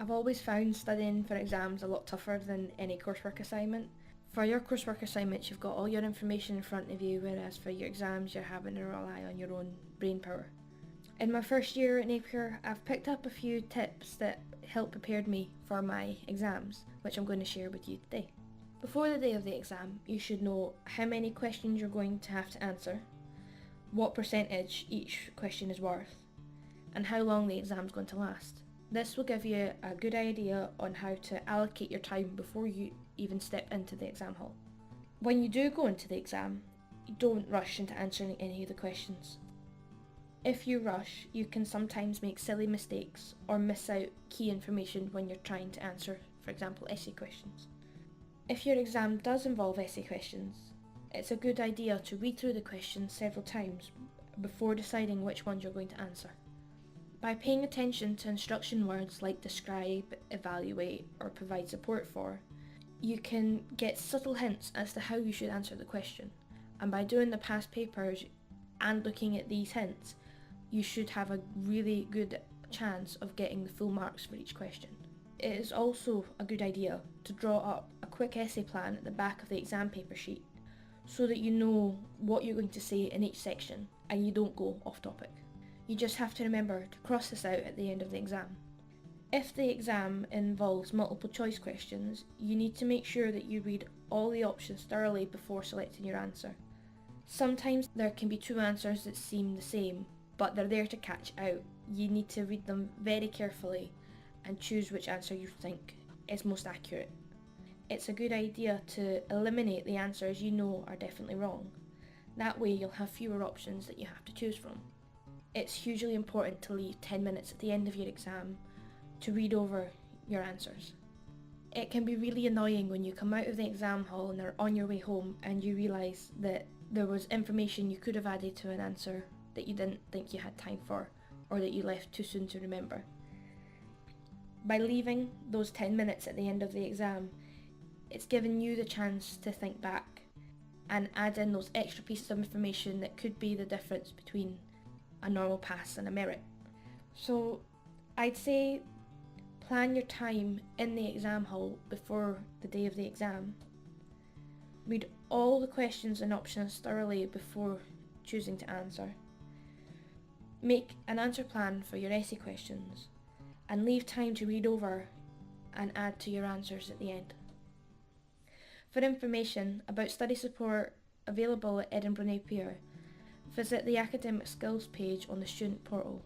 I've always found studying for exams a lot tougher than any coursework assignment. For your coursework assignments, you've got all your information in front of you, whereas for your exams, you're having to rely on your own brain power. In my first year at Napier, I've picked up a few tips that help prepare me for my exams, which I'm going to share with you today. Before the day of the exam, you should know how many questions you're going to have to answer, what percentage each question is worth, and how long the exam is going to last. This will give you a good idea on how to allocate your time before you even step into the exam hall. When you do go into the exam, don't rush into answering any of the questions. If you rush, you can sometimes make silly mistakes or miss out key information when you're trying to answer, for example, essay questions. If your exam does involve essay questions, it's a good idea to read through the questions several times before deciding which ones you're going to answer. By paying attention to instruction words like describe, evaluate, or provide support for, you can get subtle hints as to how you should answer the question. And by doing the past papers and looking at these hints, you should have a really good chance of getting the full marks for each question. It is also a good idea to draw up a quick essay plan at the back of the exam paper sheet so that you know what you're going to say in each section and you don't go off topic. You just have to remember to cross this out at the end of the exam. If the exam involves multiple choice questions, you need to make sure that you read all the options thoroughly before selecting your answer. Sometimes there can be two answers that seem the same, but they're there to catch out. You need to read them very carefully and choose which answer you think is most accurate. It's a good idea to eliminate the answers you know are definitely wrong. That way you'll have fewer options that you have to choose from. It's hugely important to leave 10 minutes at the end of your exam to read over your answers. It can be really annoying when you come out of the exam hall and are on your way home and you realise that there was information you could have added to an answer that you didn't think you had time for, or that you left too soon to remember. By leaving those 10 minutes at the end of the exam, it's given you the chance to think back and add in those extra pieces of information that could be the difference between a normal pass and a merit. So I'd say plan your time in the exam hall before the day of the exam. Read all the questions and options thoroughly before choosing to answer. Make an answer plan for your essay questions and leave time to read over and add to your answers at the end. For information about study support available at Edinburgh Napier, visit the Academic Skills page on the student portal.